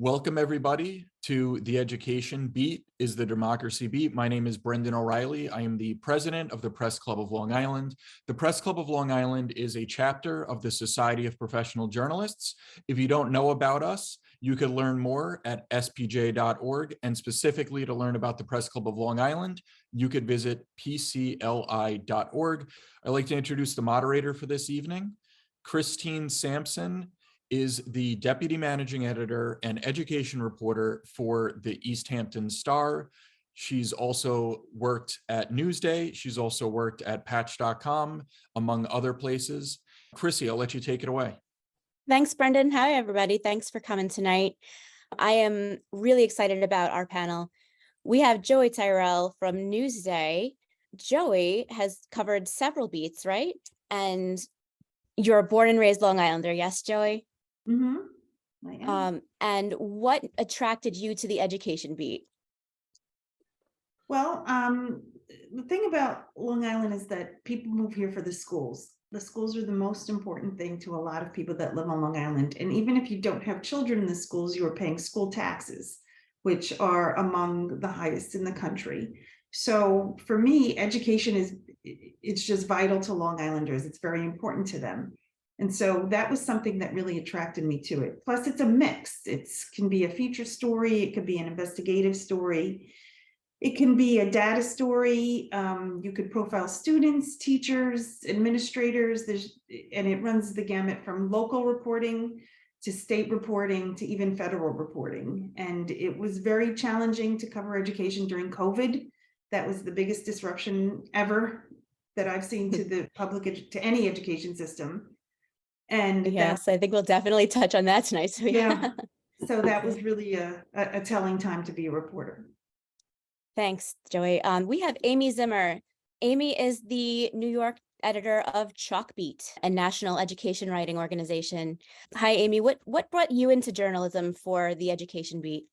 Welcome, everybody, to The Education Beat is the Democracy Beat. My name is Brendan O'Reilly. I am the president of the Press Club of Long Island. The Press Club of Long Island is a chapter of the Society of Professional Journalists. If you don't know about us, you can learn more at spj.org, and specifically to learn about the Press Club of Long Island, you could visit pcli.org. I'd like to introduce the moderator for this evening. Christine Sampson is the deputy managing editor and education reporter for the East Hampton Star. She's also worked at Newsday. She's also worked at patch.com, among other places. Chrissy, I'll let you take it away. Thanks, Brendan. Hi, everybody. Thanks for coming tonight. I am really excited about our panel. We have Joie Tyrrell from Newsday. Joie has covered several beats, right? And you're a born and raised Long Islander, yes, Joie? Mm-hmm. And what attracted you to the education beat? Well, the thing about Long Island is that people move here for the schools. The schools are the most important thing to a lot of people that live on Long Island. And even if you don't have children in the schools, you are paying school taxes, which are among the highest in the country. So for me, education it's just vital to Long Islanders. It's very important to them. And so that was something that really attracted me to it. Plus, it's a mix. It can be a feature story. It could be an investigative story. It can be a data story. You could profile students, teachers, administrators. And it runs the gamut from local reporting to state reporting to even federal reporting. And it was very challenging to cover education during COVID. That was the biggest disruption ever that I've seen to the public, to any education system. And yes, I think we'll definitely touch on that tonight. So yeah, so that was really a telling time to be a reporter. Thanks, Joie. We have Amy Zimmer. Amy is the New York editor of Chalkbeat, a national education writing organization. Hi, Amy. What brought you into journalism for the education beat?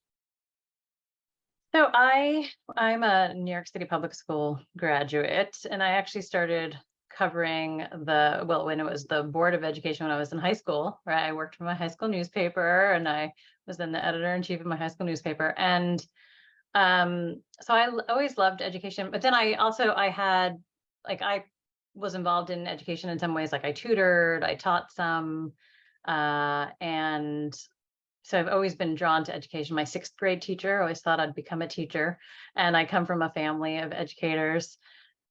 So I'm a New York City public school graduate, and I actually started covering when it was the Board of Education when I was in high school, right? I worked for my high school newspaper, and I was then the editor-in-chief of my high school newspaper. And so I always loved education, but then I was involved in education in some ways, like I tutored, I taught some, and so I've always been drawn to education. My sixth grade teacher always thought I'd become a teacher, and I come from a family of educators.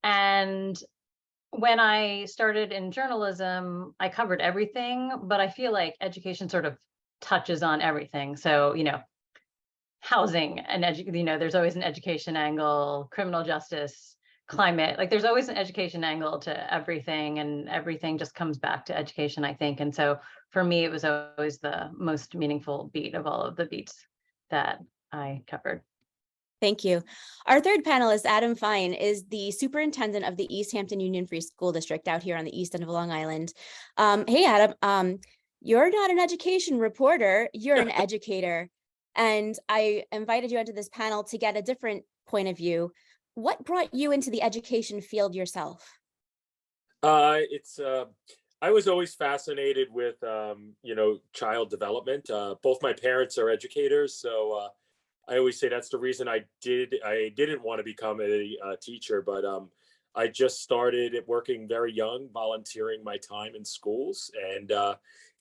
And when I started in journalism, I covered everything, but I feel like education sort of touches on everything. So, housing and there's always an education angle, criminal justice, climate, like there's always an education angle to everything, and everything just comes back to education, I think. And so for me, it was always the most meaningful beat of all of the beats that I covered. Thank you. Our third panelist, Adam Fine, is the superintendent of the East Hampton Union Free School District out here on the east end of Long Island. Hey, Adam, you're not an education reporter, you're an educator. And I invited you into this panel to get a different point of view. What brought you into the education field yourself? I was always fascinated with, child development. Both my parents are educators, so I always say that's the reason I didn't want to become a teacher, but I just started working very young, volunteering my time in schools, and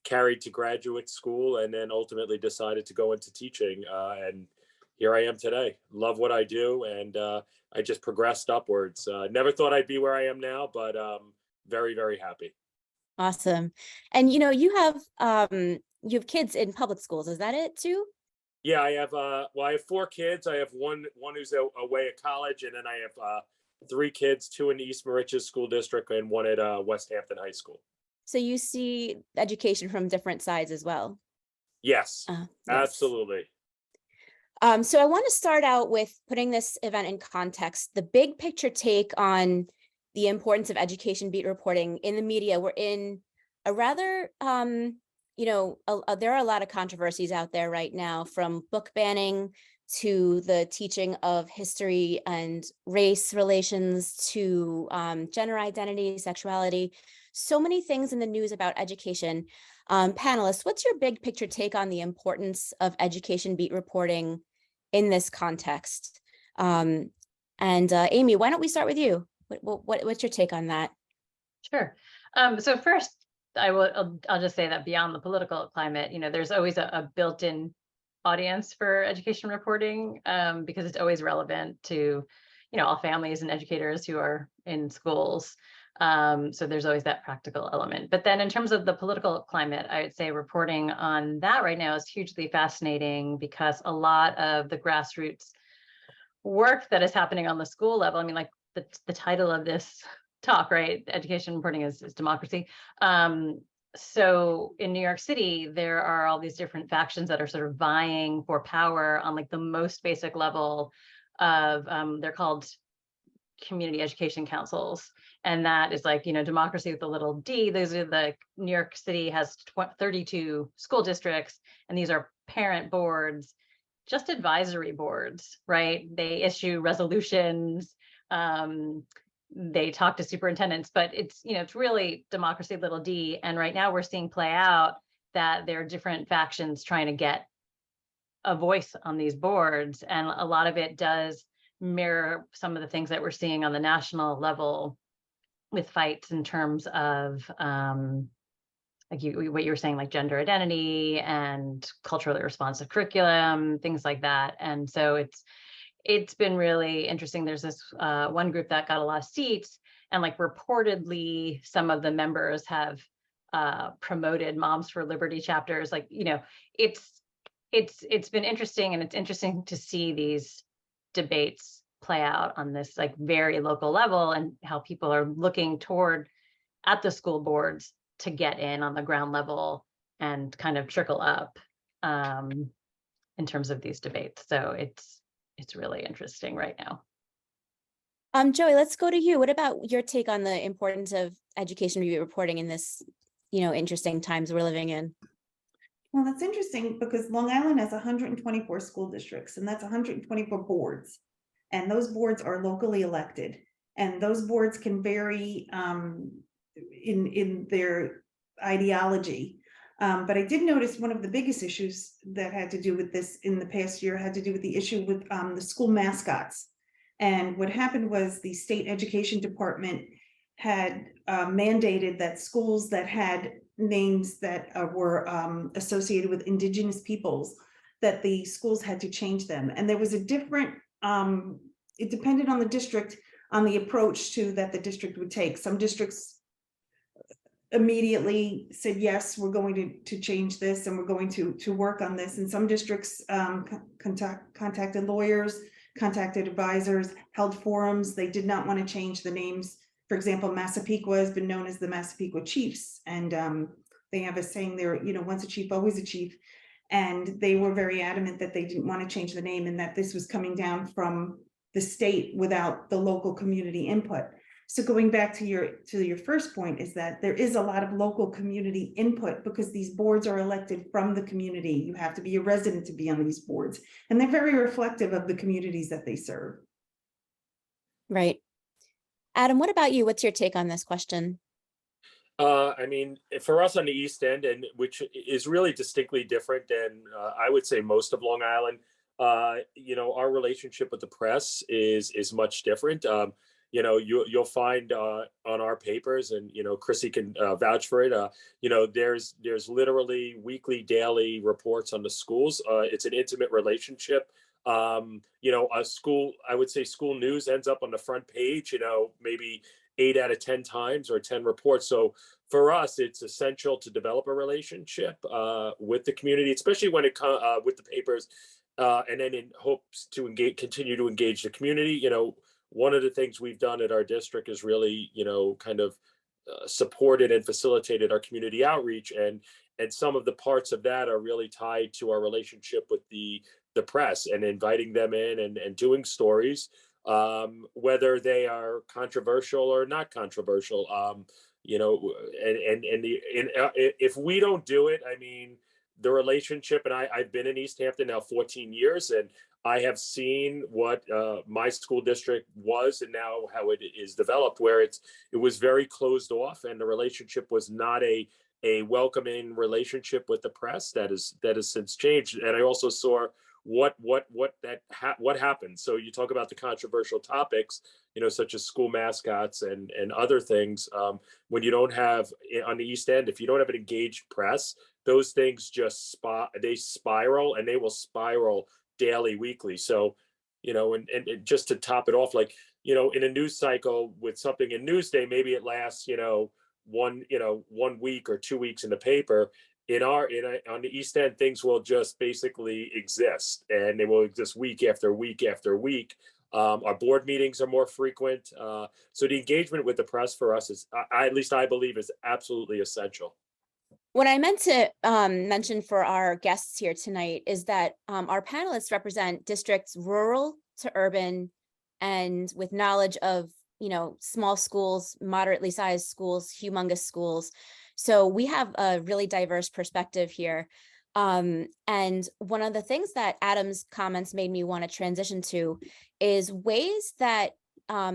carried to graduate school, and then ultimately decided to go into teaching. And here I am today. Love what I do, and I just progressed upwards. Never thought I'd be where I am now, but very, very happy. Awesome. And you have kids in public schools. Is that it too? Yeah, I have I have 4 kids. I have one who's away at college, and then I have 3 kids, 2 in the East Moriches School District and 1 at West Hampton High School. So you see education from different sides as well? Yes, yes. Absolutely. So I want to start out with putting this event in context, the big picture take on the importance of education beat reporting in the media. We're in a rather, there are a lot of controversies out there right now, from book banning to the teaching of history and race relations to gender identity, sexuality. So many things in the news about education. Panelists, what's your big picture take on the importance of education beat reporting in this context? Amy, why don't we start with you? What's your take on that? Sure. So first, I'll just say that beyond the political climate, there's always a built-in audience for education reporting, because it's always relevant to, all families and educators who are in schools. So there's always that practical element. But then in terms of the political climate, I would say reporting on that right now is hugely fascinating, because a lot of the grassroots work that is happening on the school level, I mean, like the title of this talk, right? Education reporting is democracy. So in New York City, there are all these different factions that are sort of vying for power on like the most basic level of, they're called community education councils. And that is like, democracy with a little d. Those are New York City has 32 school districts, and these are parent boards, just advisory boards, right? They issue resolutions. They talk to superintendents, but it's really democracy little d. And right now we're seeing play out that there are different factions trying to get a voice on these boards. And a lot of it does mirror some of the things that we're seeing on the national level with fights in terms of what you were saying, like gender identity and culturally responsive curriculum, things like that. And so it's been really interesting. There's this one group that got a lot of seats, and like reportedly some of the members have promoted Moms for Liberty chapters. Like, it's been interesting, and it's interesting to see these debates play out on this like very local level, and how people are looking toward at the school boards to get in on the ground level and kind of trickle up in terms of these debates. So it's really interesting right now. Joie, let's go to you. What about your take on the importance of education review reporting in this, interesting times we're living in? Well, that's interesting because Long Island has 124 school districts, and that's 124 boards. And those boards are locally elected, and those boards can vary in their ideology. But I did notice one of the biggest issues that had to do with this in the past year had to do with the issue with the school mascots. And what happened was the state education department had mandated that schools that had names that were associated with indigenous peoples, that the schools had to change them. And there was a different, it depended on the district, on the approach that the district would take. Some districts immediately said, yes, we're going to change this, and we're going to work on this. And some districts contacted lawyers, contacted advisors, held forums. They did not want to change the names. For example, Massapequa has been known as the Massapequa Chiefs, and they have a saying there, once a chief, always a chief. And they were very adamant that they didn't want to change the name, and that this was coming down from the state without the local community input. So going back to your first point, is that there is a lot of local community input, because these boards are elected from the community. You have to be a resident to be on these boards, and they're very reflective of the communities that they serve. Right. Adam, what about you? What's your take on this question? I mean, for us on the East End, and which is really distinctly different than I would say most of Long Island, our relationship with the press is much different. You'll find on our papers, and Chrissy can vouch for it. There's literally weekly, daily reports on the schools. It's an intimate relationship. A school, I would say school news ends up on the front page, maybe 8 out of 10 times, or 10 reports. So for us, it's essential to develop a relationship with the community, especially when it comes with the papers, and then in hopes to continue to engage the community. One of the things we've done at our district is really, kind of supported and facilitated our community outreach, and some of the parts of that are really tied to our relationship with the press, and inviting them in and doing stories, whether they are controversial or not controversial. If we don't do it, I mean, the relationship, and I've been in East Hampton now 14 years, and I have seen what my school district was and now how it is developed, where it was very closed off, and the relationship was not a welcoming relationship with the press. That has since changed. And I also saw what happened. So you talk about the controversial topics, such as school mascots and other things. When you don't have on the East End, if you don't have an engaged press, those things just they spiral, and they will spiral daily, weekly. So, and just to top it off, like, in a news cycle with something in Newsday, maybe it lasts, 1 week or 2 weeks in the paper. On the East End, things will just basically exist, and they will exist week after week after week. Our board meetings are more frequent. So the engagement with the press for us is, at least I believe, is absolutely essential. What I meant to mention for our guests here tonight is that our panelists represent districts rural to urban, and with knowledge of, small schools, moderately sized schools, humongous schools. So we have a really diverse perspective here. And one of the things that Adam's comments made me want to transition to is ways that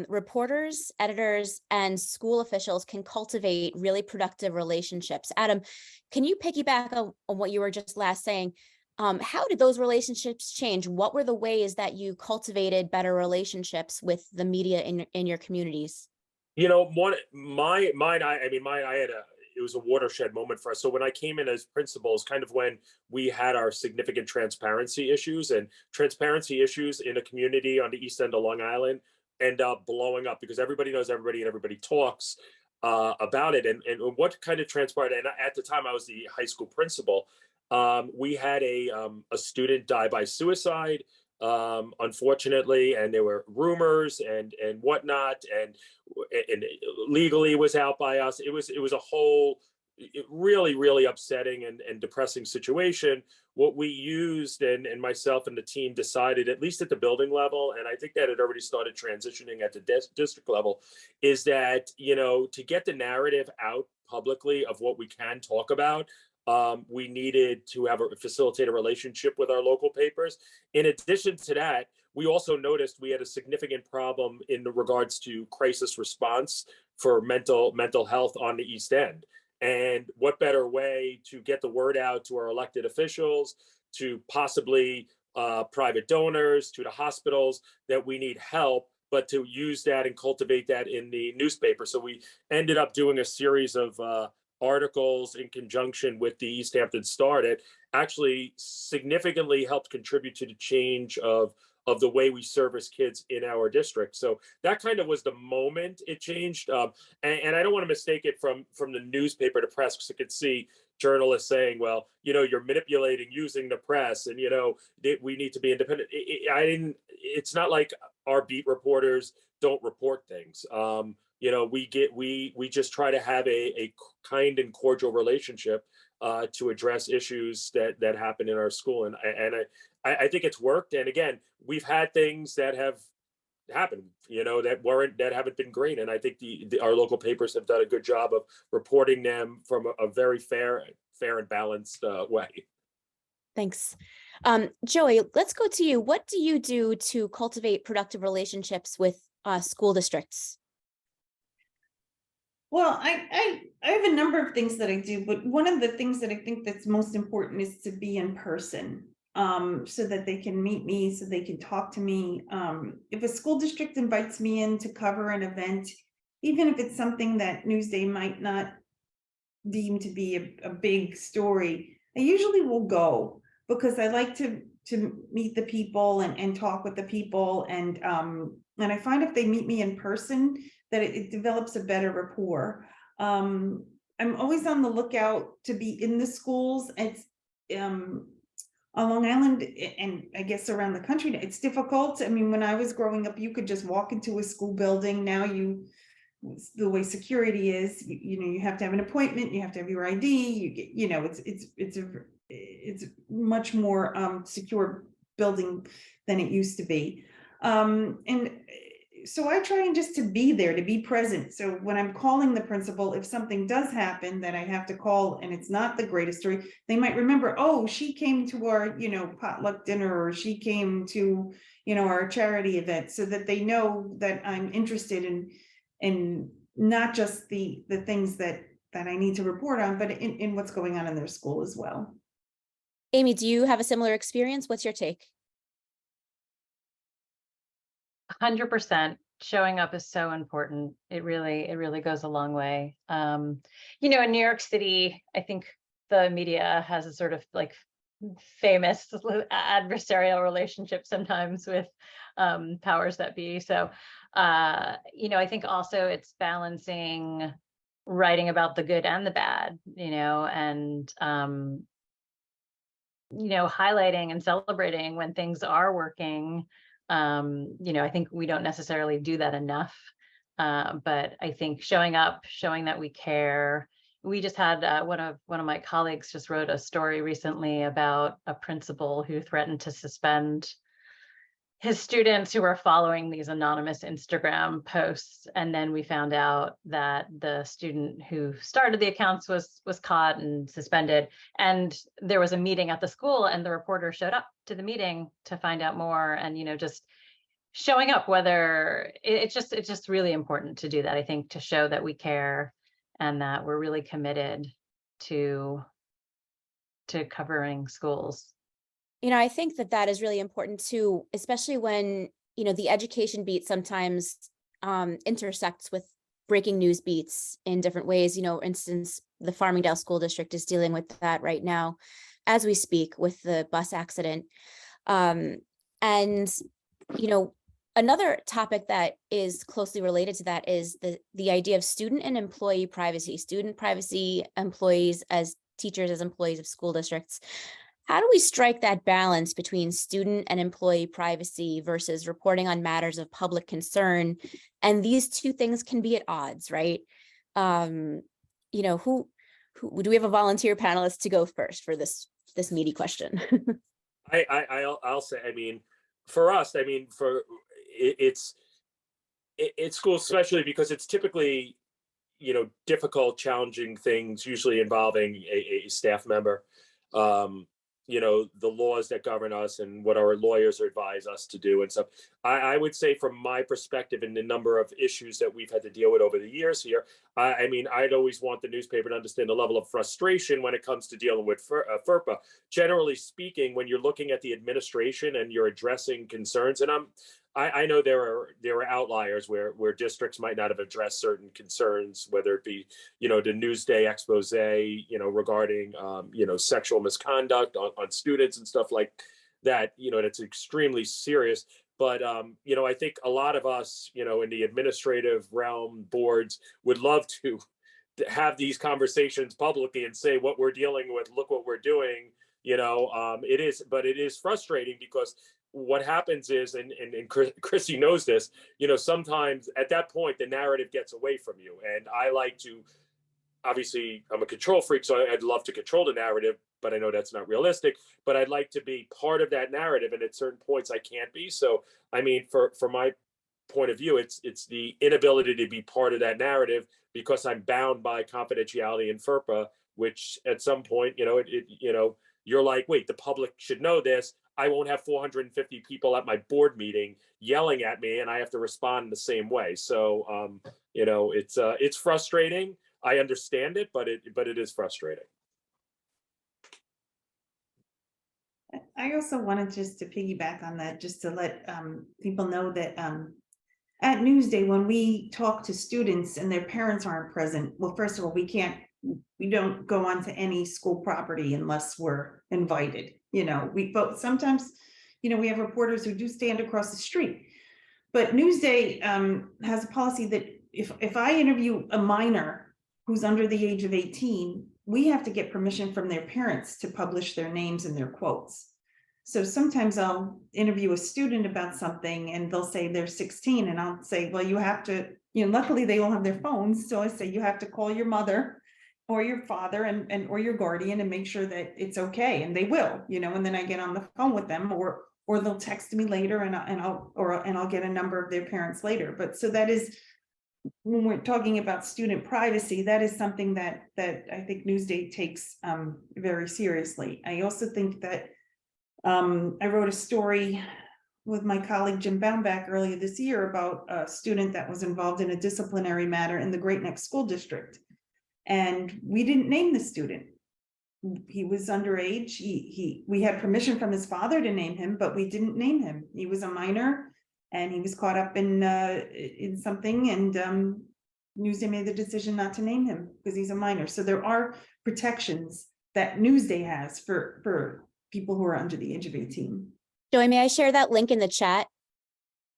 reporters, editors, and school officials can cultivate really productive relationships. Adam, can you piggyback on what you were just last saying? How did those relationships change? What were the ways that you cultivated better relationships with the media in your communities? Mine, it was a watershed moment for us. So when I came in as principals, kind of when we had our significant transparency issues, and transparency issues in a community on the East End of Long Island end up blowing up because everybody knows everybody and everybody talks about it. And what kind of transpired, and at the time I was the high school principal, we had a student die by suicide, unfortunately, and there were rumors and whatnot, and legally was out by us. It was a whole really, really upsetting and depressing situation. What we used, and myself and the team decided, at least at the building level, and I think that had already started transitioning at the district level, is that, to get the narrative out publicly of what we can talk about, we needed to facilitate a relationship with our local papers. In addition to that, we also noticed we had a significant problem in regards to crisis response for mental health on the East End. And what better way to get the word out to our elected officials, to possibly private donors, to the hospitals, that we need help, but to use that and cultivate that in the newspaper. So we ended up doing a series of articles in conjunction with the East Hampton Star that actually significantly helped contribute to the change of the way we service kids in our district. So that kind of was the moment it changed. And I don't want to mistake it from the newspaper to press, because I could see journalists saying, well, you're manipulating using the press, and, we need to be independent. It's not like our beat reporters don't report things. We just try to have a kind and cordial relationship to address issues that happen in our school. And I think it's worked. And again, we've had things that have happened, that haven't been great. And I think our local papers have done a good job of reporting them from a very fair and balanced way. Thanks. Joie, let's go to you. What do you do to cultivate productive relationships with school districts? Well, I have a number of things that I do, but one of the things that I think that's most important is to be in person, so that they can meet me, so they can talk to me. If a school district invites me in to cover an event, even if it's something that Newsday might not deem to be a big story, I usually will go, because I like to meet the people and talk with the people. And I find if they meet me in person, that it develops a better rapport. I'm always on the lookout to be in the schools. It's on Long Island, and I guess around the country, it's difficult. I mean, when I was growing up, you could just walk into a school building. Now the way security is, you have to have an appointment, you have to have your ID, you get, it's much more secure building than it used to be. And so I try and just to be there, to be present. So when I'm calling the principal, if something does happen that I have to call and it's not the greatest story, they might remember, oh, she came to our, potluck dinner, or she came to, our charity event, so that they know that I'm interested in not just the things that I need to report on, but in what's going on in their school as well. Amy, do you have a similar experience? What's your take? 100%. Showing up is so important. It really goes a long way. In New York City, I think the media has a sort of like famous adversarial relationship sometimes with powers that be. So, I think also it's balancing writing about the good and the bad, and highlighting and celebrating when things are working. I think we don't necessarily do that enough, but I think showing up, showing that we care. We just had one of my colleagues just wrote a story recently about a principal who threatened to suspend his students who were following these anonymous Instagram posts. And then we found out that the student who started the accounts was caught and suspended. And there was a meeting at the school, and the reporter showed up to the meeting to find out more. And, just showing up, whether it's just really important to do that, I think, to show that we care and that we're really committed to covering schools. I think that is really important too, especially when, the education beat sometimes intersects with breaking news beats in different ways. For instance, the Farmingdale School District is dealing with that right now as we speak with the bus accident. And, another topic that is closely related to that is the idea of student and employee privacy, employees as teachers, as employees of school districts. How do we strike that balance between student and employee privacy versus reporting on matters of public concern? And these two things can be at odds, right? Who do we have a volunteer panelist to go first for this meaty question? I'll say, for us, it's schools, especially because it's typically, difficult, challenging things, usually involving a staff member. The laws that govern us and what our lawyers advise us to do and stuff. I would say, from my perspective, and the number of issues that we've had to deal with over the years here, I'd always want the newspaper to understand the level of frustration when it comes to dealing with FERPA. Generally speaking, when you're looking at the administration and you're addressing concerns, and I know there are outliers where districts might not have addressed certain concerns, whether it be, the Newsday expose, regarding, sexual misconduct on students and stuff like that, that's extremely serious. But, I think a lot of us, in the administrative realm, boards would love to have these conversations publicly and say what we're dealing with, look what we're doing. It is frustrating, because what happens is, and Chrissy knows this, sometimes at that point the narrative gets away from you. And I like to, obviously I'm a control freak, so I'd love to control the narrative, but I know that's not realistic. But I'd like to be part of that narrative, and at certain points I can't be. So for my point of view, it's the inability to be part of that narrative, because I'm bound by confidentiality and FERPA, which at some point, you're like, wait, the public should know this. I won't have 450 people at my board meeting yelling at me, and I have to respond in the same way. So, it's frustrating. I understand it, but it is frustrating. I also wanted just to piggyback on that, just to let people know that at Newsday, when we talk to students and their parents aren't present, well, first of all, we don't go onto any school property unless we're invited. But sometimes, we have reporters who do stand across the street. But Newsday has a policy that if I interview a minor who's under the age of 18, we have to get permission from their parents to publish their names and their quotes. So sometimes I'll interview a student about something and they'll say they're 16, and I'll say, well, you have to, luckily they all have their phones. So I say, you have to call your mother or your father and or your guardian and make sure that it's okay. And they will, and then I get on the phone with them, or or they'll text me later and I'll get a number of their parents later. But so that is, when we're talking about student privacy, that is something that I think Newsday takes very seriously. I also think that I wrote a story with my colleague Jim Baumbach earlier this year about a student that was involved in a disciplinary matter in the Great Neck School District. And we didn't name the student. He was underage. We had permission from his father to name him, but we didn't name him. He was a minor and he was caught up in something, and Newsday made the decision not to name him because he's a minor. So there are protections that Newsday has for people who are under the age of 18. Joy, may I share that link in the chat?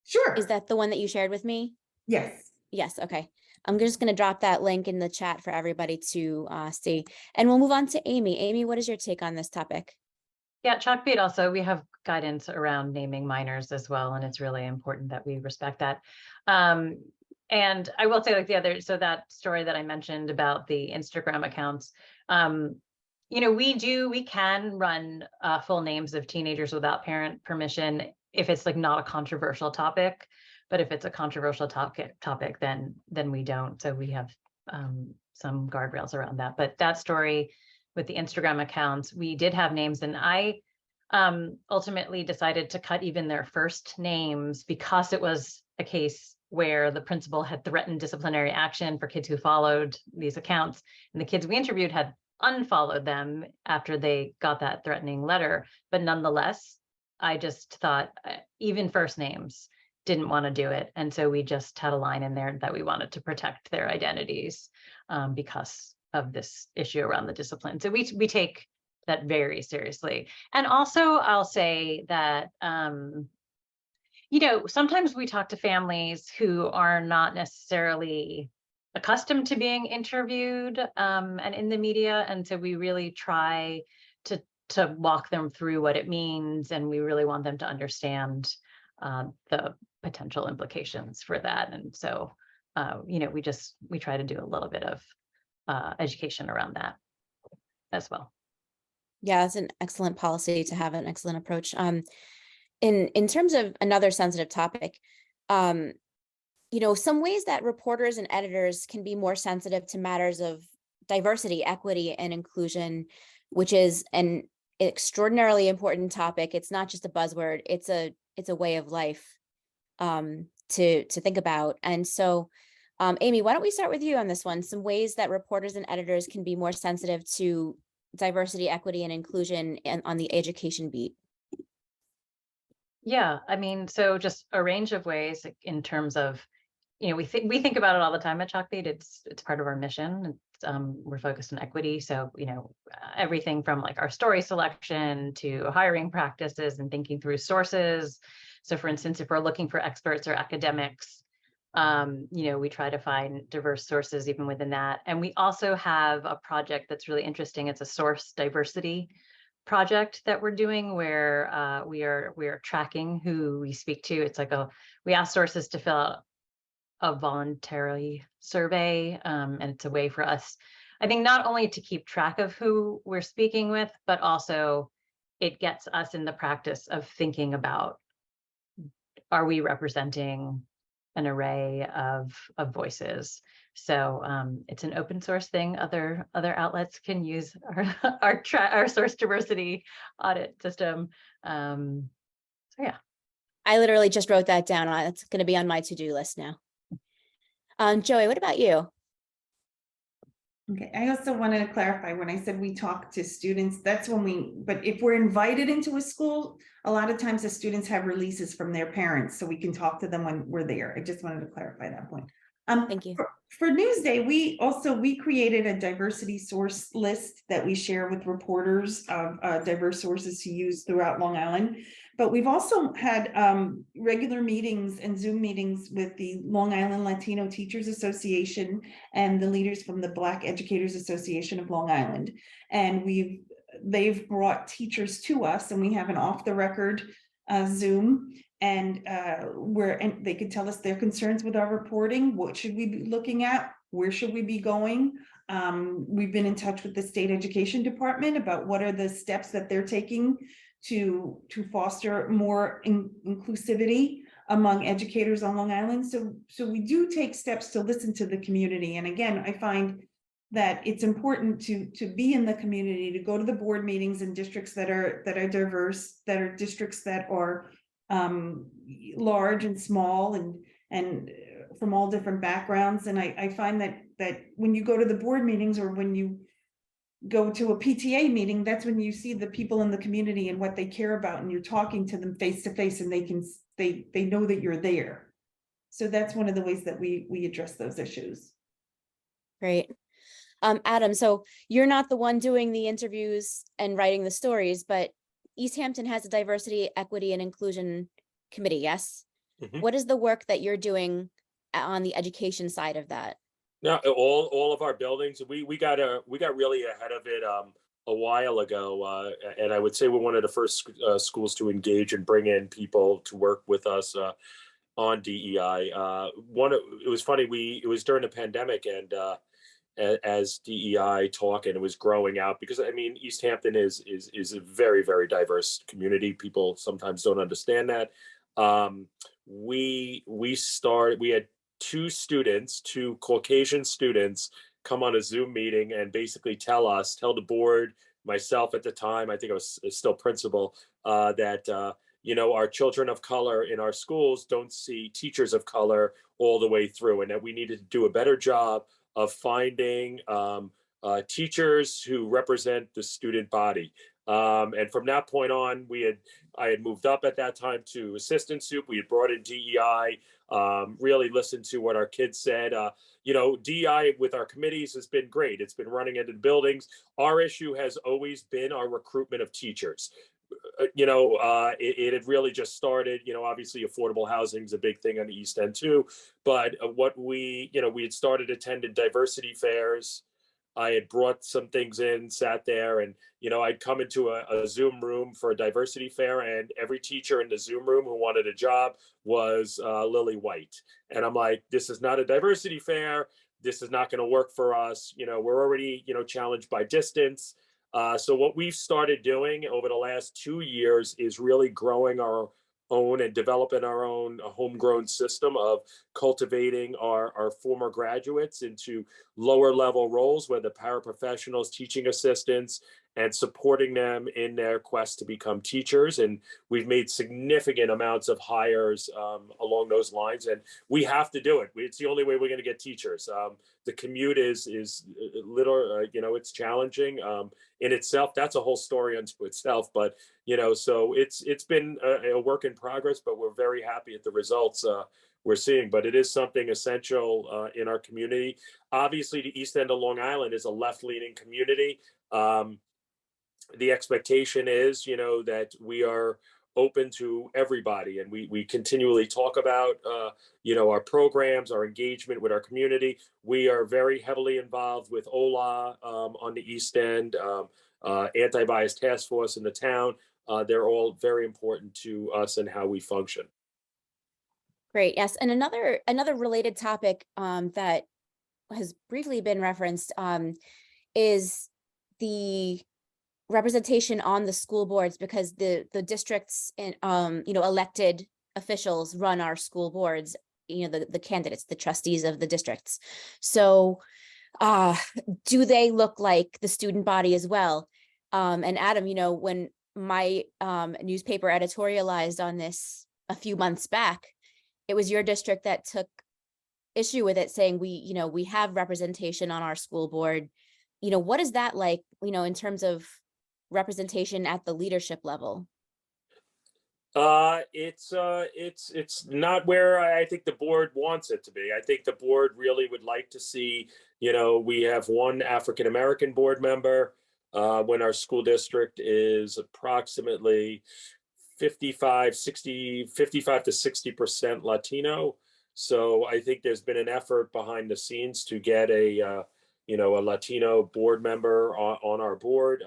Sure. Is that the one that you shared with me? Yes. Yes, okay. I'm just going to drop that link in the chat for everybody to see. And we'll move on to Amy. Amy, what is your take on this topic? Yeah, Chalkbeat also, we have guidance around naming minors as well, and it's really important that we respect that. And I will say, like the other, so that story that I mentioned about the Instagram accounts, you know, we can run full names of teenagers without parent permission if it's like not a controversial topic. But if it's a controversial topic, then we don't. So we have some guardrails around that. But that story with the Instagram accounts, we did have names, and I ultimately decided to cut even their first names because it was a case where the principal had threatened disciplinary action for kids who followed these accounts, and the kids we interviewed had unfollowed them after they got that threatening letter. But nonetheless, I just thought even first names didn't want to do it. And so we just had a line in there that we wanted to protect their identities because of this issue around the discipline. So we take that very seriously. And also I'll say that, you know, sometimes we talk to families who are not necessarily accustomed to being interviewed and in the media. And so we really try to walk them through what it means. And we really want them to understand the potential implications for that. And so, you know, we try to do a little bit of education around that as well. Yeah, it's an excellent policy to have, an excellent approach. In terms of another sensitive topic, you know, some ways that reporters and editors can be more sensitive to matters of diversity, equity, and inclusion, which is an extraordinarily important topic. It's not just a buzzword, it's a way of life to think about. And so, Amy, why don't we start with you on this one? Some ways that reporters and editors can be more sensitive to diversity, equity, and inclusion on the education beat. Yeah, I mean, so just a range of ways in terms of, you know, we think about it all the time at Chalkbeat. It's part of our mission. We're focused on equity. So, you know, everything from like our story selection to hiring practices and thinking through sources. So for instance, if we're looking for experts or academics, you know, we try to find diverse sources even within that. And we also have a project that's really interesting. It's a source diversity project that we're doing where we are tracking who we speak to. It's like we ask sources to fill out a voluntary survey, and it's a way for us, I think, not only to keep track of who we're speaking with, but also it gets us in the practice of thinking about, are we representing an array of voices? So it's an open source thing. Other outlets can use our source diversity audit system. So yeah. I literally just wrote that down. It's going to be on my to-do list now. Joie, what about you? Okay, I also wanted to clarify when I said we talk to students, that's when but if we're invited into a school, a lot of times the students have releases from their parents, so we can talk to them when we're there. I just wanted to clarify that point. Thank you. For Newsday, we created a diversity source list that we share with reporters of diverse sources to use throughout Long Island. But we've also had regular meetings and Zoom meetings with the Long Island Latino Teachers Association and the leaders from the Black Educators Association of Long Island. And they've brought teachers to us, and we have an off the record Zoom, and they could tell us their concerns with our reporting. What should we be looking at? Where should we be going? We've been in touch with the state education department about what are the steps that they're taking to foster more inclusivity among educators on Long Island. So we do take steps to listen to the community. And again, I find that it's important to be in the community, to go to the board meetings in districts that are diverse, that are districts that are large and small and from all different backgrounds. And I find that when you go to the board meetings or when you go to a PTA meeting, that's when you see the people in the community and what they care about, and you're talking to them face to face, and they know that you're there. So that's one of the ways that we address those issues. Great. Adam, so you're not the one doing the interviews and writing the stories, but East Hampton has a diversity, equity, and inclusion committee, yes? Mhm. What is the work that you're doing on the education side of that? Now, all of our buildings, we got really ahead of it a while ago, and I would say we're one of the first schools to engage and bring in people to work with us on DEI. It was funny. It was during the pandemic, and as DEI talk, and it was growing out, because I mean, East Hampton is a very, very diverse community. People sometimes don't understand that. We had two Caucasian students come on a Zoom meeting and basically tell the board, myself at the time, I think I was still principal, that our children of color in our schools don't see teachers of color all the way through, and that we needed to do a better job of finding teachers who represent the student body. And from that point on, I had moved up at that time to assistant soup. We had brought in DEI, really listened to what our kids said. DEI with our committees has been great. It's been running into buildings. Our issue has always been our recruitment of teachers. It had really just started. Obviously affordable housing is a big thing on the East End too. But we had started attending diversity fairs. I had brought some things in, sat there, and I'd come into a Zoom room for a diversity fair, and every teacher in the Zoom room who wanted a job was lily white. And I'm like, this is not a diversity fair. This is not going to work for us. We're already challenged by distance. So what we've started doing over the last 2 years is really growing our own and developing our own homegrown system of cultivating our former graduates into lower level roles, whether paraprofessionals, teaching assistants, and supporting them in their quest to become teachers. And we've made significant amounts of hires along those lines, and we have to do it. It's the only way we're going to get teachers. The commute is little, it's challenging in itself. That's a whole story unto itself. But so it's been a work in progress, but we're very happy at the results we're seeing. But it is something essential in our community. Obviously, the East End of Long Island is a left-leaning community. The expectation is, that we are open to everybody, and we continually talk about, our programs, our engagement with our community. We are very heavily involved with OLA on the East End, anti-bias task force in the town. They're all very important to us and how we function. Great. Yes. And another related topic that has briefly been referenced is the representation on the school boards, because the districts and elected officials run our school boards, the candidates, the trustees of the districts. So do they look like the student body as well? And Adam, when my newspaper editorialized on this a few months back, it was your district that took issue with it, saying we have representation on our school board. What is that like, in terms of representation at the leadership level? It's not where I think the board wants it to be. I think the board really would like to see, we have one African American board member when our school district is approximately 55 to 60% Latino. So I think there's been an effort behind the scenes to get a Latino board member on our board.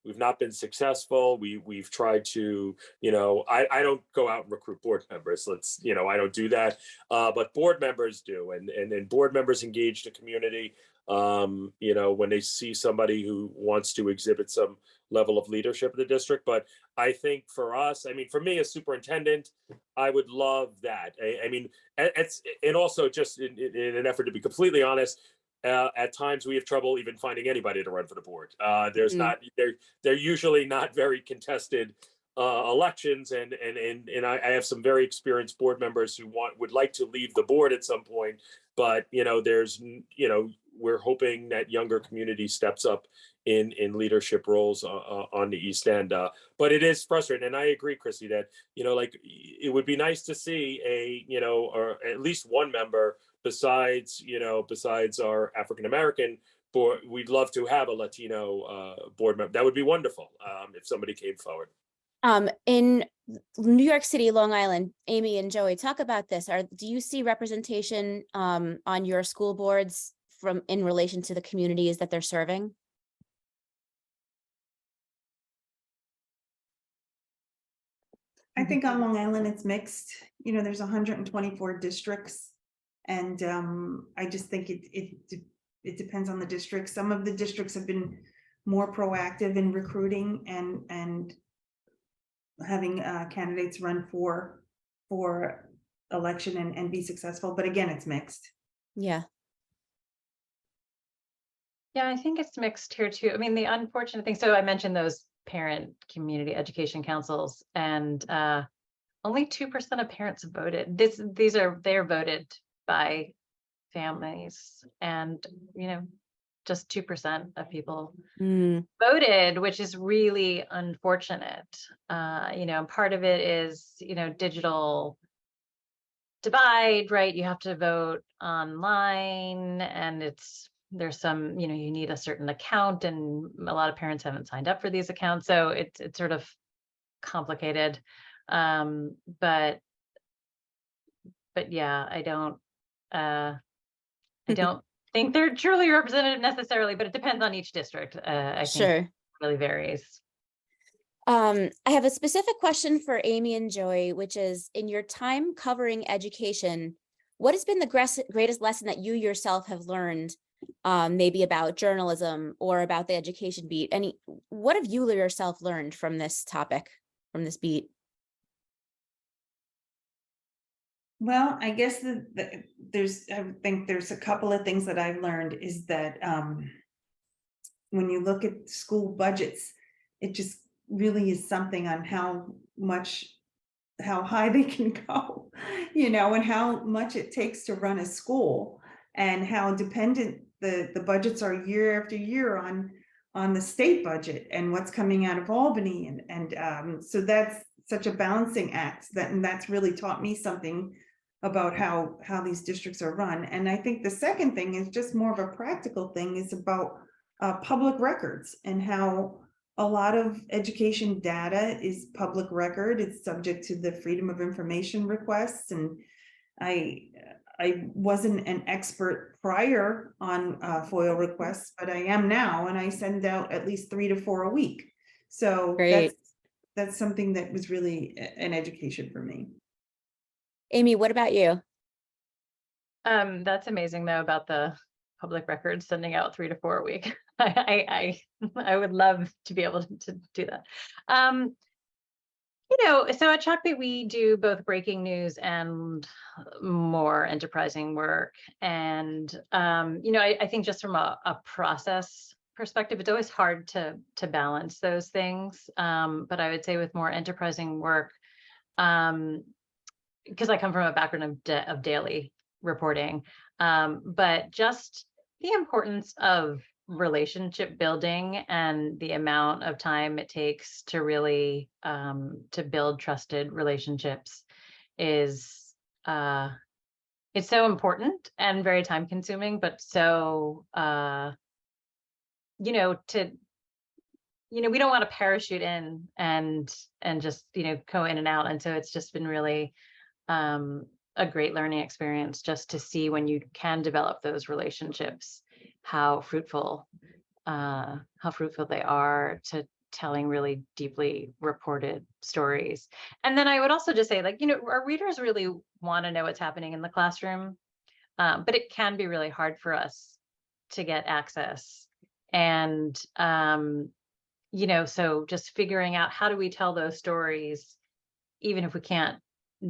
We've not been successful. We've tried to, I don't go out and recruit board members. I don't do that. But board members do, and board members engage the community. When they see somebody who wants to exhibit some level of leadership of the district. But I think for us, I mean, for me as superintendent, I would love that. I mean, it's, and also just in an effort to be completely honest, at times we have trouble even finding anybody to run for the board. There's not, they're usually not very contested elections, and I have some very experienced board members who would like to leave the board at some point, but there's we're hoping that younger community steps up in leadership roles on the East End. But it is frustrating, and I agree, Chrissy, that like it would be nice to see or at least one member besides our African American board. We'd love to have a Latino board member. That would be wonderful if somebody came forward. In New York City, Long Island, Amy and Joie, talk about this. Do you see representation on your school boards in relation to the communities that they're serving? I think on Long Island it's mixed. There's 124 districts, and I just think it depends on the district. Some of the districts have been more proactive in recruiting and having candidates run for election and be successful. But again, it's mixed. Yeah. Yeah, I think it's mixed here too. I mean, the unfortunate thing, so I mentioned those parent community education councils, and only 2% of parents voted. They're voted by families, and just 2% of people voted, which is really unfortunate. And part of it is digital divide, right? You have to vote online, and there's some you need a certain account, and a lot of parents haven't signed up for these accounts, so it's sort of complicated. But yeah, I don't think they're truly representative necessarily, but it depends on each district. I think it really varies. I have a specific question for Amy and Joie, which is, in your time covering education, what has been the greatest lesson that you yourself have learned, maybe about journalism or about the education beat? What have you yourself learned from this topic, from this beat? Well, I guess I think there's a couple of things that I've learned is that when you look at school budgets, it just really is something on how high they can go, and how much it takes to run a school, and how dependent the budgets are year after year on the state budget and what's coming out of Albany, and so that's such a balancing act, and that's really taught me something about how these districts are run. And I think the second thing is just more of a practical thing, is about public records, and how a lot of education data is public record. It's subject to the Freedom of Information requests, and I wasn't an expert prior on FOIL requests, but I am now, and I send out at least 3 to 4 a week. So that's something that was really an education for me. Amy, what about you? That's amazing though, about the public records sending out 3 to 4 a week. I would love to be able to do that. So at Chalkbeat, we do both breaking news and more enterprising work. And, I think just from a process perspective, it's always hard to balance those things. But I would say with more enterprising work, because I come from a background of daily reporting, but just the importance of relationship building and the amount of time it takes to really to build trusted relationships is it's so important and very time consuming, but so we don't want to parachute in and just go in and out. And so it's just been really a great learning experience, just to see when you can develop those relationships, how fruitful they are to telling really deeply reported stories. And then I would also just say, our readers really want to know what's happening in the classroom, but it can be really hard for us to get access. And so just figuring out how do we tell those stories, even if we can't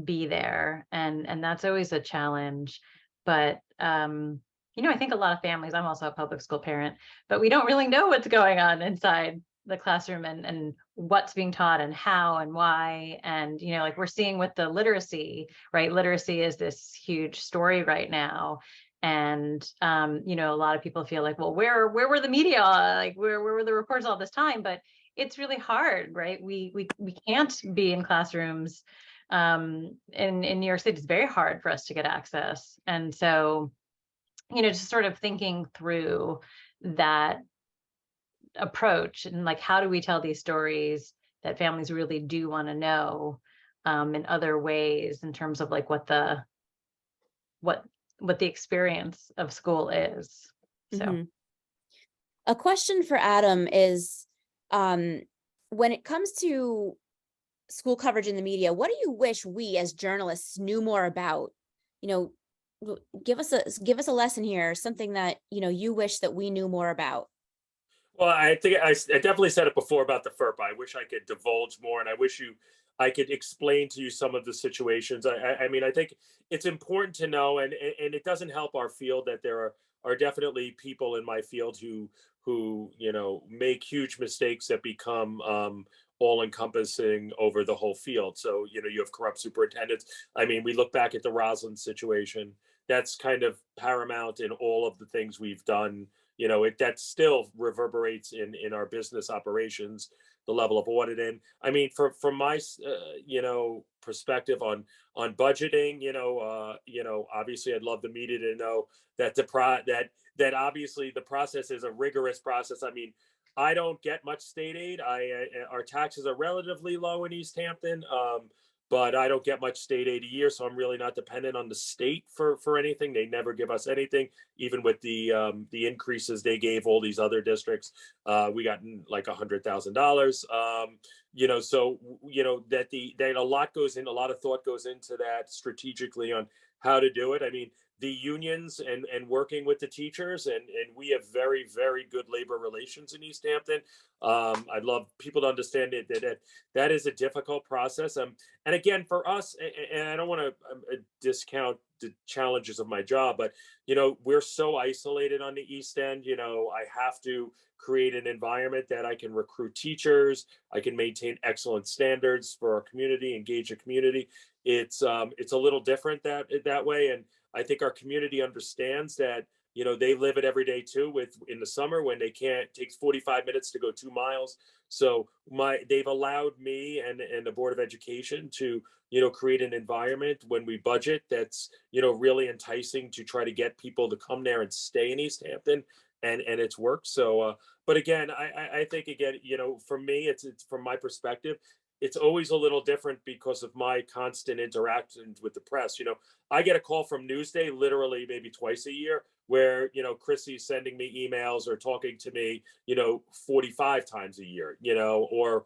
be there. And that's always a challenge. But, I think a lot of families, I'm also a public school parent, but we don't really know what's going on inside the classroom and what's being taught and how and why. And, like we're seeing with the literacy, right? Literacy is this huge story right now. And, a lot of people feel like, well, where were the media? Like, where were the reporters all this time? But it's really hard, right? We can't be in classrooms. In New York City, it's very hard for us to get access. And so, just sort of thinking through that approach and like, how do we tell these stories that families really do want to know, in other ways, in terms of like what the experience of school is. So Mhm. A question for Adam is, when it comes to school coverage in the media, what do you wish we as journalists knew more about? Give us a lesson here, something that you wish that we knew more about. Well, I think I definitely said it before about the FERPA. I wish I could divulge more, and I could explain to you some of the situations. I mean, I think it's important to know, and it doesn't help our field that there are definitely people in my field who make huge mistakes that become all encompassing over the whole field. So you have corrupt superintendents. I mean, we look back at the Roslyn situation. That's kind of paramount in all of the things we've done. That still reverberates in our business operations, the level of auditing. I mean, from my perspective on budgeting, obviously I'd love the media to know that that obviously the process is a rigorous process. I mean, I don't get much state aid. Our taxes are relatively low in East Hampton. But I don't get much state aid a year, so I'm really not dependent on the state for anything. They never give us anything, even with the increases they gave all these other districts. We got like $100,000. So that a lot goes in, a lot of thought goes into that strategically on how to do it. I mean, the unions and working with the teachers, and we have very, very good labor relations in East Hampton. I'd love people to understand that is a difficult process. And again, for us, and I don't want to discount the challenges of my job, but we're so isolated on the East End. I have to create an environment that I can recruit teachers, I can maintain excellent standards for our community, engage the community. It's a little different that way, and I think our community understands that. They live it every day too. In the summer when they can't, it takes 45 minutes to go 2 miles. So they've allowed me and the Board of Education to create an environment when we budget that's really enticing to try to get people to come there and stay in East Hampton, and it's worked. So but again, I think again, for me, it's from my perspective, it's always a little different because of my constant interactions with the press. I get a call from Newsday literally maybe twice a year where, Chrissy's sending me emails or talking to me, 45 times a year, or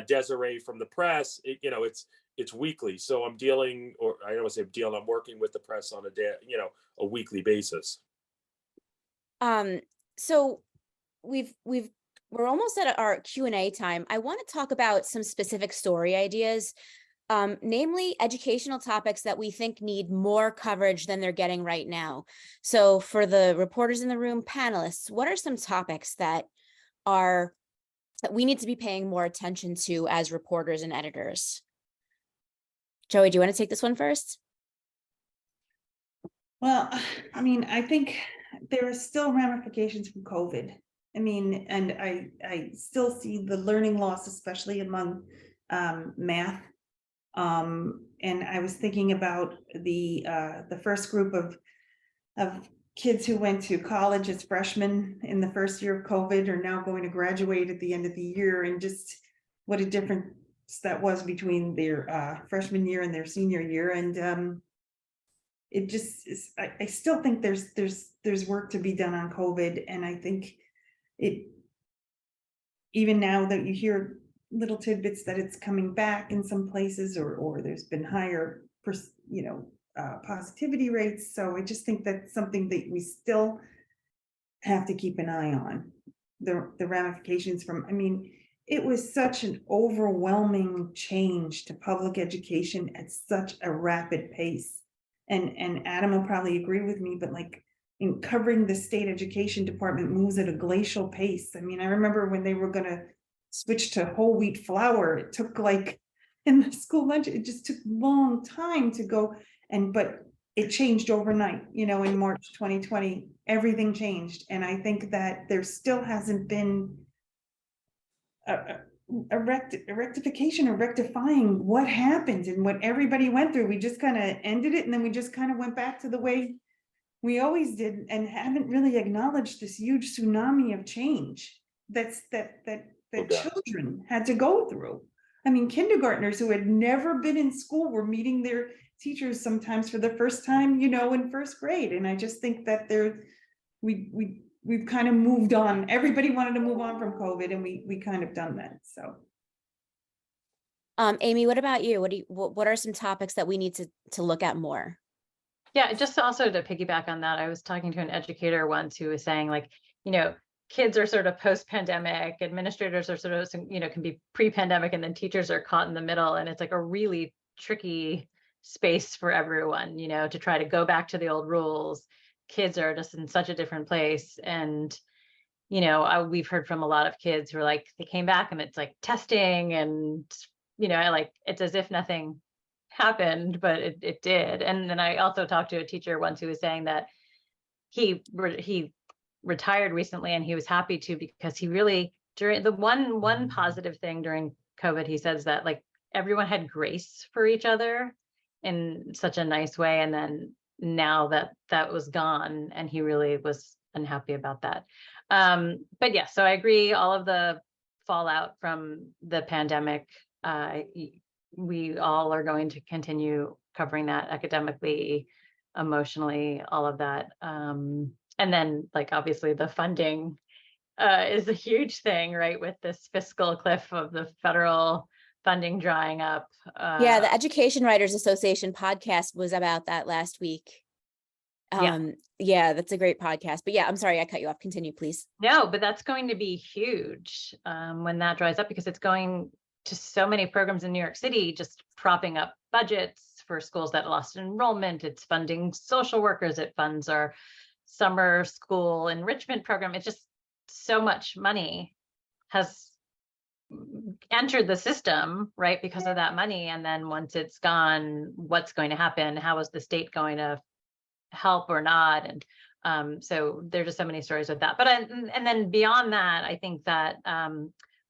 Desiree from the press, it's weekly. So I'm dealing, or I don't want to say dealing, I'm working with the press on a weekly basis. So we're almost at our Q&A time. I want to talk about some specific story ideas, namely educational topics that we think need more coverage than they're getting right now. So for the reporters in the room, panelists, what are some topics that we need to be paying more attention to as reporters and editors? Joie, do you want to take this one first? Well, I mean, I think there are still ramifications from COVID. I mean, and I still see the learning loss, especially among math. And I was thinking about the first group of kids who went to college as freshmen in the first year of COVID are now going to graduate at the end of the year, and just what a difference that was between their freshman year and their senior year. And it just is, I still think there's work to be done on COVID, and I think even now that you hear little tidbits that it's coming back in some places, or there's been higher positivity rates. So I just think that's something that we still have to keep an eye on, the ramifications from, I mean, it was such an overwhelming change to public education at such a rapid pace. And Adam will probably agree with me, but like in covering the state education department moves at a glacial pace. I mean, I remember when they were gonna switch to whole wheat flour, it took like in the school lunch, it just took long time to go. But it changed overnight, you know, in March 2020, everything changed. And I think that there still hasn't been a rectification or rectifying what happened and what everybody went through. We just kind of ended it, and then we just kind of went back to the way we always did, and haven't really acknowledged this huge tsunami of change that children had to go through. I mean, kindergartners who had never been in school were meeting their teachers sometimes for the first time, you know, in first grade. And I just think that we've kind of moved on. Everybody wanted to move on from COVID, and we kind of done that. So, Amy, what about you? What are some topics that we need to look at more? Yeah, just also to piggyback on that, I was talking to an educator once who was saying, like, you know, kids are sort of post-pandemic, administrators are sort of, you know, can be pre-pandemic, and then teachers are caught in the middle. And it's like a really tricky space for everyone, you know, to try to go back to the old rules. Kids are just in such a different place. And, you know, we've heard from a lot of kids who are like, they came back and it's like testing, and, you know, like, it's as if nothing happened, but it did. And then I also talked to a teacher once who was saying that he retired recently, and he was happy to, because he really, during the one positive thing during COVID, he says that like everyone had grace for each other in such a nice way. And then now that was gone, and he really was unhappy about that. But yeah, so I agree, all of the fallout from the pandemic, we all are going to continue covering that academically, emotionally, all of that. And then, like, obviously the funding is a huge thing, right? With this fiscal cliff of the federal funding drying up. Yeah, the Education Writers Association podcast was about that last week. Yeah, that's a great podcast. But yeah, I'm sorry, I cut you off. Continue, please. No, but that's going to be huge when that dries up, because it's going to so many programs in New York City, just propping up budgets for schools that lost enrollment. It's funding social workers. It funds our summer school enrichment program. It's just so much money has entered the system, right, because of that money. And then once it's gone, what's going to happen? How is the state going to help or not? And so there's just so many stories with that. But and then beyond that, I think that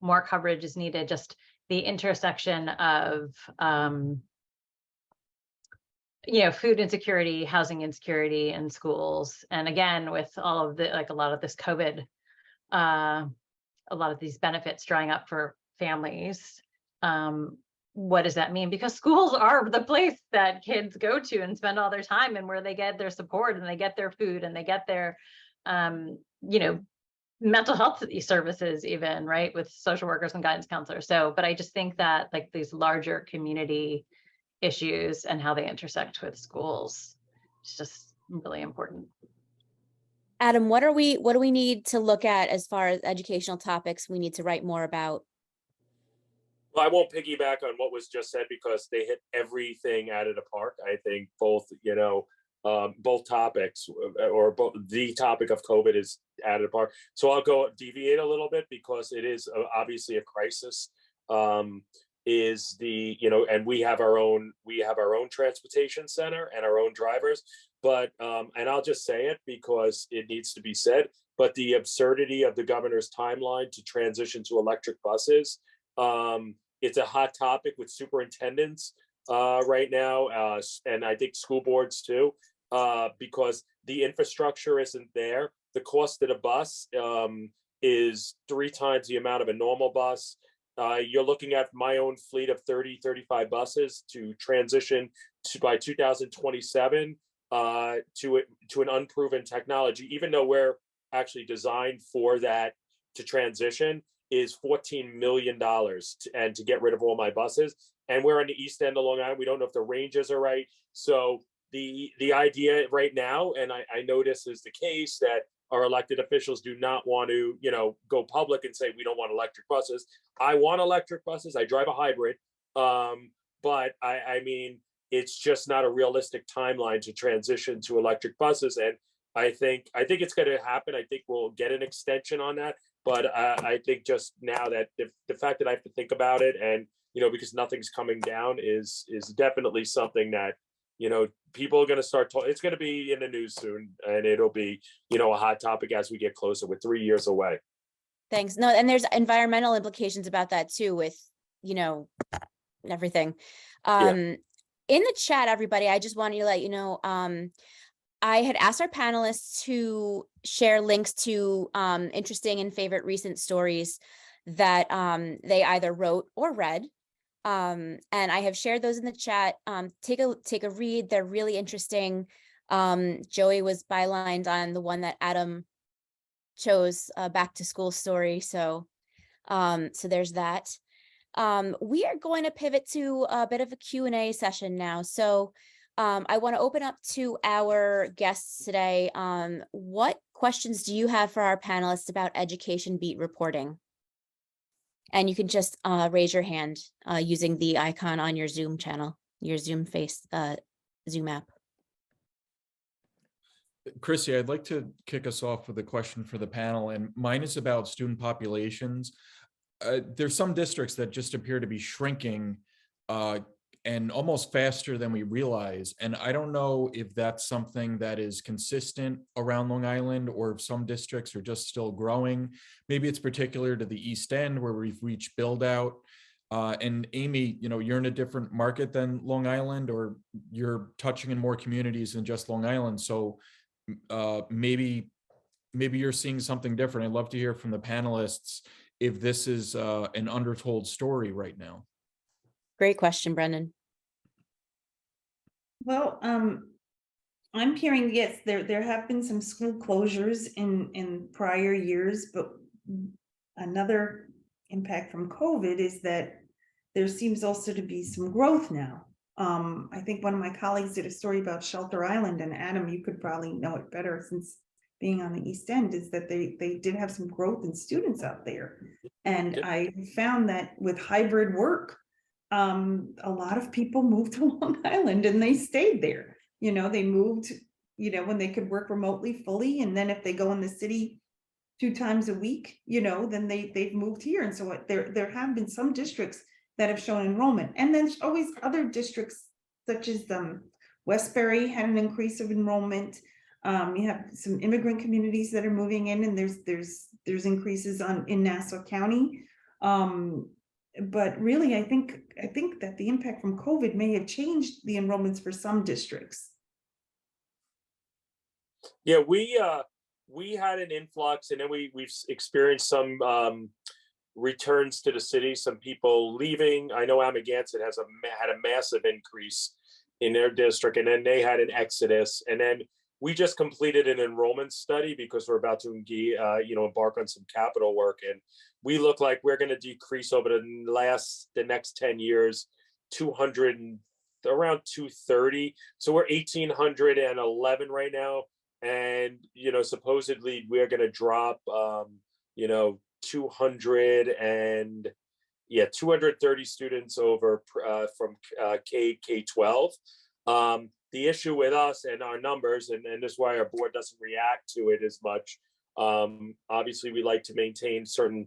more coverage is needed. Just the intersection of you know, food insecurity, housing insecurity in schools. And again, with all of the, like, a lot of this COVID, a lot of these benefits drying up for families. What does that mean? Because schools are the place that kids go to and spend all their time, and where they get their support, and they get their food, and they get their, you know, mental health services, even, right, with social workers and guidance counselors. So, but I just think that, like, these larger community issues and how they intersect with schools, it's just really important. Adam, what do we need to look at as far as educational topics we need to write more about? Well, I won't piggyback on what was just said, because they hit everything out of the park. I think both, you know, both topics, or both, the topic of COVID is out of the park. So I'll deviate a little bit, because it is obviously a crisis. Is the, you know, and we have our own transportation center and our own drivers, but and I'll just say it because it needs to be said, but the absurdity of the governor's timeline to transition to electric buses, it's a hot topic with superintendents right now, and I think school boards too, because the infrastructure isn't there. The cost of the bus is 3 times the amount of a normal bus. You're looking at my own fleet of 35 buses to transition to, by 2027, to an unproven technology, even though we're actually designed for that to transition, is $14 million and to get rid of all my buses. And we're on the east end of Long Island. We don't know if the ranges are right. So the idea right now, and I know this is the case, that our elected officials do not want to, go public and say, we don't want electric buses. I want electric buses. I drive a hybrid. But I mean, it's just not a realistic timeline to transition to electric buses. And I think it's going to happen. I think we'll get an extension on that. But I think just now that the fact that I have to think about it, and because nothing's coming down, is definitely something that people are going to start talking. It's going to be in the news soon, and it'll be a hot topic as we get closer. We're 3 years away. Thanks. No, and there's environmental implications about that too, with everything. In the chat, everybody, I just wanted to let you know, I had asked our panelists to share links to interesting and favorite recent stories that they either wrote or read. And I have shared those in the chat. Take a read. They're really interesting. Joie was bylined on the one that Adam chose, back to school story. So there's that. We are going to pivot to a bit of a Q&A session now. So I want to open up to our guests today. What questions do you have for our panelists about education beat reporting? And you can just raise your hand using the icon on your Zoom channel, your Zoom Zoom app. Chrissy, I'd like to kick us off with a question for the panel, and mine is about student populations. There's some districts that just appear to be shrinking and almost faster than we realize. And I don't know if that's something that is consistent around Long Island, or if some districts are just still growing. Maybe it's particular to the East End, where we've reached build out. And Amy, you're in a different market than Long Island, or you're touching in more communities than just Long Island. So maybe you're seeing something different. I'd love to hear from the panelists if this is an undertold story right now. Great question, Brendan. Well, I'm hearing, yes, there have been some school closures in prior years, but another impact from COVID is that there seems also to be some growth now. I think one of my colleagues did a story about Shelter Island, and Adam, you could probably know it better since being on the East End, is that they did have some growth in students out there. And I found that with hybrid work, a lot of people moved to Long Island and they stayed there. They moved, when they could work remotely fully. And then if they go in the city 2 times a week, then they've moved here. And so there have been some districts that have shown enrollment. And then there's always other districts, such as Westbury had an increase of enrollment. You have some immigrant communities that are moving in, and there's increases in Nassau County. But really, I think that the impact from COVID may have changed the enrollments for some districts. Yeah, we had an influx, and then we've experienced some returns to the city, some people leaving. I know Amagansett had a massive increase in their district, and then they had an exodus. And then we just completed an enrollment study because we're about to embark on some capital work, and we look like we're going to decrease over the next 10 years 200 around 230. So we're 1,811 right now, and supposedly we're going to drop 230 students over from K-12. The issue with us and our numbers, and this is why our board doesn't react to it as much. Obviously, we like to maintain certain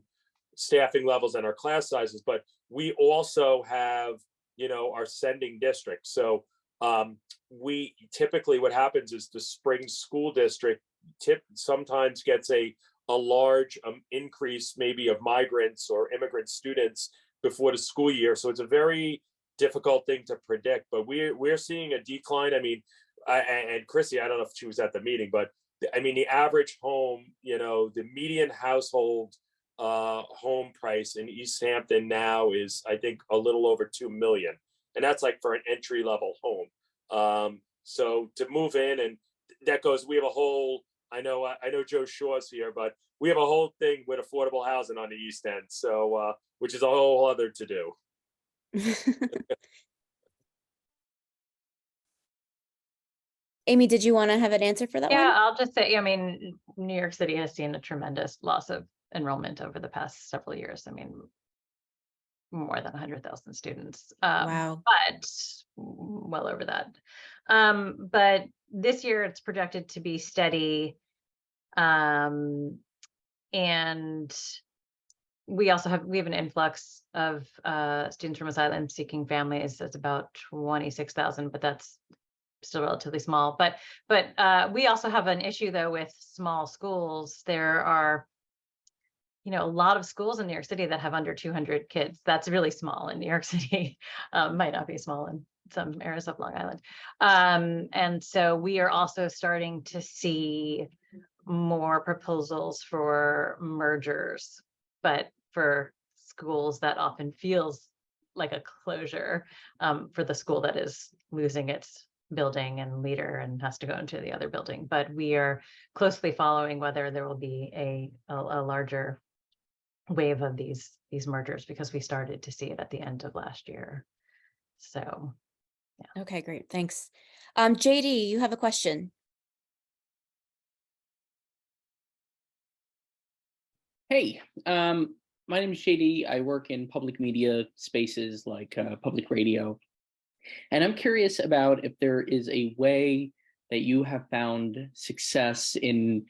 staffing levels and our class sizes, but we also have, our sending districts. So we typically, what happens is the spring school district sometimes gets a large increase maybe of migrants or immigrant students before the school year. So it's a very difficult thing to predict, but we're seeing a decline. I mean, and Chrissy, I don't know if she was at the meeting, but I mean, the average home, the median household home price in East Hampton now is, I think, a little over 2 million. And that's like for an entry level home. So to move in, and that goes, we have a whole, I know Joe Shaw's here, but we have a whole thing with affordable housing on the East End. So, which is a whole other to do. Amy, did you want to have an answer for that Yeah, one? I'll just say, I mean, New York City has seen a tremendous loss of enrollment over the past several years. I mean, more than 100,000 students. Wow. But well over that. But this year it's projected to be steady. And we have an influx of students from asylum seeking families. That's about 26,000, but that's still relatively small. But we also have an issue though with small schools. There are, a lot of schools in New York City that have under 200 kids. That's really small in New York City. Might not be small in some areas of Long Island. And so we are also starting to see more proposals for mergers, but for schools that often feels like a closure for the school that is losing its building and leader and has to go into the other building. But we are closely following whether there will be a larger wave of these mergers, because we started to see it at the end of last year. So yeah. Okay, great. Thanks. JD, you have a question. Hey, my name is JD. I work in public media spaces like public radio. And I'm curious about if there is a way that you have found success in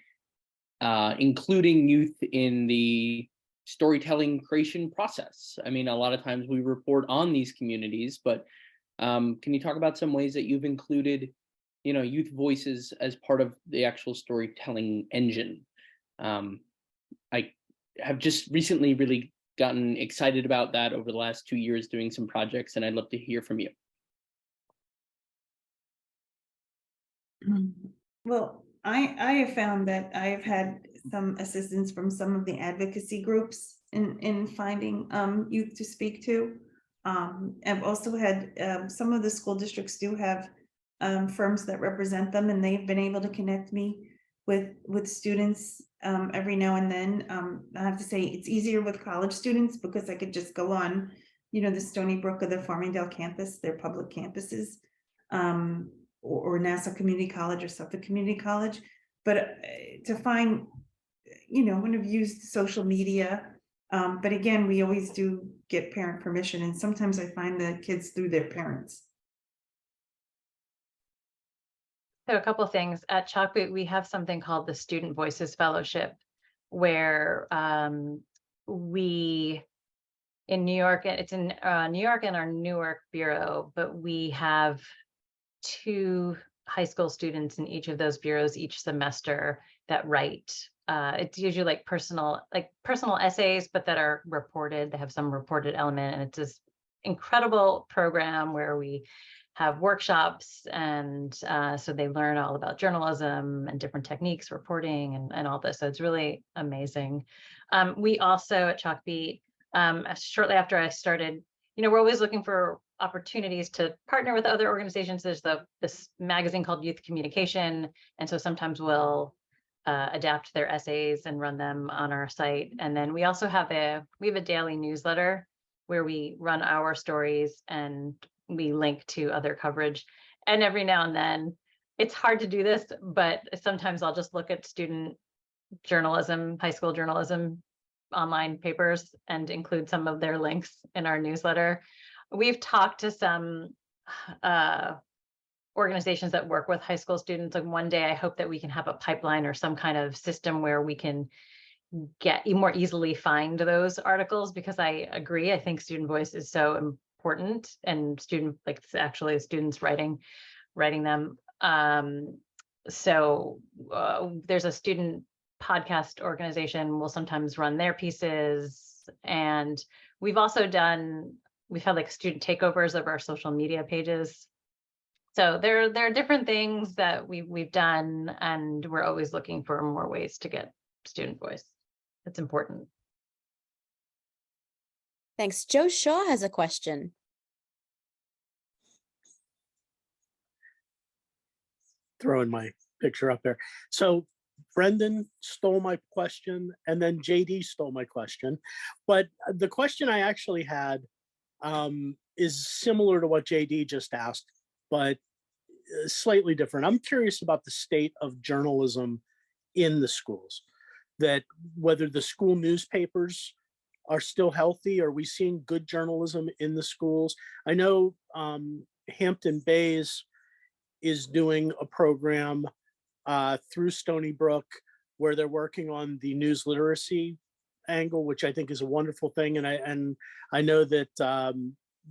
including youth in the storytelling creation process. I mean, a lot of times we report on these communities, but can you talk about some ways that you've included, youth voices as part of the actual storytelling engine? I have just recently really gotten excited about that over the last 2 years doing some projects, and I'd love to hear from you. Well, I have found that I've had some assistance from some of the advocacy groups in finding youth to speak to. I've also had some of the school districts do have firms that represent them, and they've been able to connect me with students every now and then. I have to say it's easier with college students because I could just go on, the Stony Brook or the Farmingdale campus, their public campuses, or Nassau Community College or Suffolk Community College. But to find, when I've used social media, but again, we always do get parent permission, and sometimes I find the kids through their parents. So a couple of things. At Chalkbeat, we have something called the Student Voices Fellowship, where we, in New York, it's in New York and our Newark bureau, but we have 2 high school students in each of those bureaus each semester that write. It's usually like personal essays, but that are reported. They have some reported element, and it's this incredible program where we have workshops, and so they learn all about journalism and different techniques, reporting, and all this. So it's really amazing. We also at Chalkbeat, shortly after I started, we're always looking for opportunities to partner with other organizations. There's this magazine called Youth Communication, and so sometimes we'll adapt their essays and run them on our site. And then we also have a daily newsletter where we run our stories and we link to other coverage. And every now and then, it's hard to do this, but sometimes I'll just look at student journalism, high school journalism, online papers, and include some of their links in our newsletter. We've talked to some organizations that work with high school students. Like one day, I hope that we can have a pipeline or some kind of system where we can more easily find those articles, because I agree. I think student voice is so important, and students writing them. So there's a student podcast organization. We'll sometimes run their pieces, and we've had like student takeovers of our social media pages. So there are different things that we've done, and we're always looking for more ways to get student voice. It's important. Thanks. Joe Shaw has a question. Throwing my picture up there. So Brendan stole my question, and then JD stole my question. But the question I actually had is similar to what JD just asked, but slightly different. I'm curious about the state of journalism in the schools, that whether the school newspapers are still healthy. Are we seeing good journalism in the schools? I know Hampton Bays is doing a program through Stony Brook where they're working on the news literacy angle, which I think is a wonderful thing. And I know that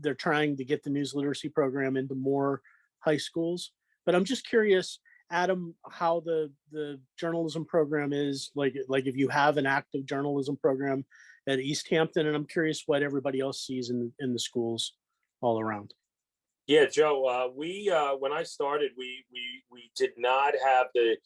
they're trying to get the news literacy program into more high schools. But I'm just curious, Adam, how the journalism program is, like if you have an active journalism program at East Hampton, and I'm curious what everybody else sees in the schools all around. Yeah, Joe, when I started, we did not have the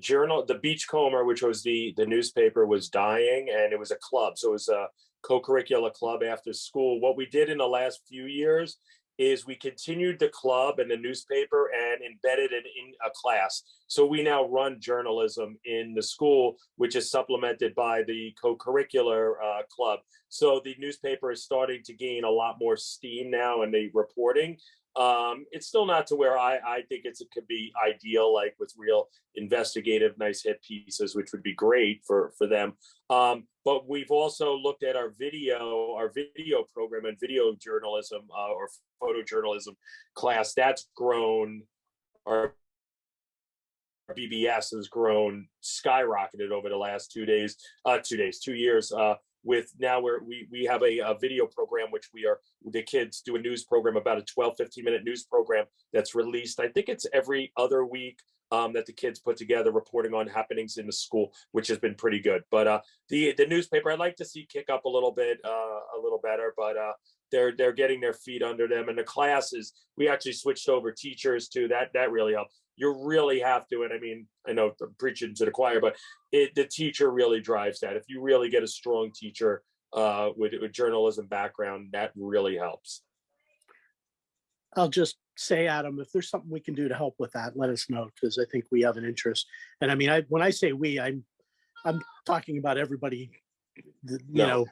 journal, the Beachcomber, which was the newspaper, was dying, and it was a club. So it was a co-curricular club after school. What we did in the last few years is we continued the club and the newspaper and embedded it in a class. So we now run journalism in the school, which is supplemented by the co-curricular club. So the newspaper is starting to gain a lot more steam now in the reporting. It's still not to where I think it could be ideal, like with real investigative, nice hit pieces, which would be great for them. But we've also looked at our video program and video journalism or photojournalism class. That's grown. Our BBS has grown, skyrocketed over the last 2 years. With now we have a video program, which the kids do a news program, about a 12-15 minute news program that's released. I think it's every other week that the kids put together, reporting on happenings in the school, which has been pretty good. But the newspaper, I'd like to see kick up a little bit, a little better, but they're getting their feet under them. And the classes, we actually switched over teachers too. That really helped. You really have to, and I mean, I know I'm preaching to the choir, but the teacher really drives that. If you really get a strong teacher with a journalism background, that really helps. I'll just say, Adam, if there's something we can do to help with that, let us know, because I think we have an interest. And I mean, when I say we, I'm talking about everybody, you know,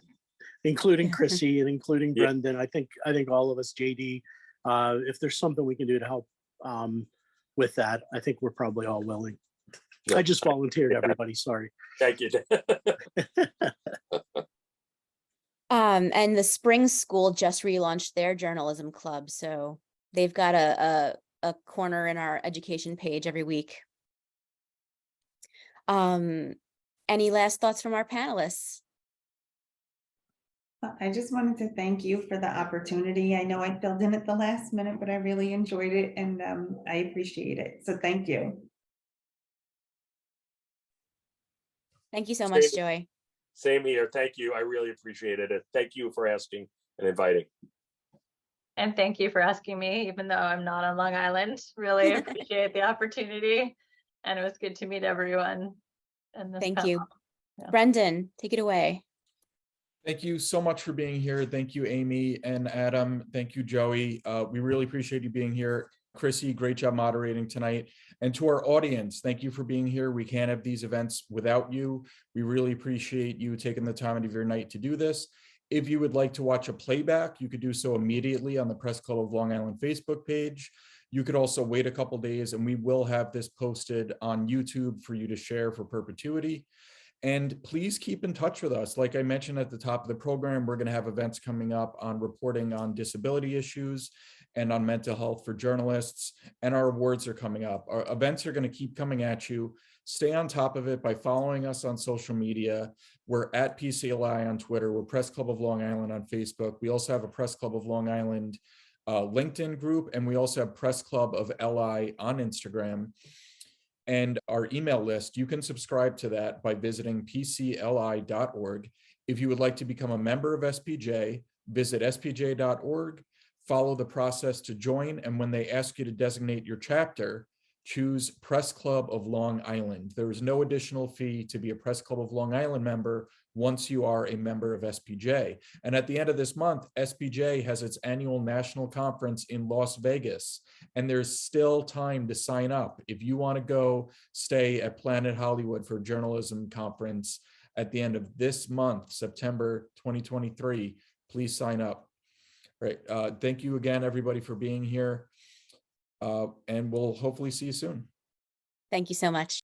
including Chrissy and including Brendan. I think all of us, JD, if there's something we can do to help with that, I think we're probably all willing. I just volunteered, everybody. Sorry. Thank you. And the spring school just relaunched their journalism club, so they've got a corner in our education page every week. Any last thoughts from our panelists? I just wanted to thank you for the opportunity. I know I filled in at the last minute, but I really enjoyed it, and I appreciate it. So thank you. Thank you so much, Joy. Same here. Thank you. I really appreciate it. Thank you for asking and inviting. And thank you for asking me, even though I'm not on Long Island. Really appreciate the opportunity. And it was good to meet everyone. Thank you. Yeah. Brendan, take it away. Thank you so much for being here. Thank you, Amy and Adam. Thank you, Joey. We really appreciate you being here. Chrissy, great job moderating tonight. And to our audience, thank you for being here. We can't have these events without you. We really appreciate you taking the time out of your night to do this. If you would like to watch a playback, you could do so immediately on the Press Club of Long Island Facebook page. You could also wait a couple days, and we will have this posted on YouTube for you to share for perpetuity. And please keep in touch with us. Like I mentioned at the top of the program, we're going to have events coming up on reporting on disability issues and on mental health for journalists, and our awards are coming up. Our events are going to keep coming at you. Stay on top of it by following us on social media. We're at PCLI on Twitter. We're Press Club of Long Island on Facebook. We also have a Press Club of Long Island LinkedIn group, and we also have Press Club of LI on Instagram. And our email list, you can subscribe to that by visiting pcli.org. If you would like to become a member of SPJ, visit spj.org, follow the process to join, and when they ask you to designate your chapter, choose Press Club of Long Island. There is no additional fee to be a Press Club of Long Island member once you are a member of SPJ. And at the end of this month, SPJ has its annual national conference in Las Vegas, and there's still time to sign up. If you want to go stay at Planet Hollywood for a journalism conference at the end of this month, September 2023, please sign up. Right. Thank you again, everybody, for being here. And we'll hopefully see you soon. Thank you so much.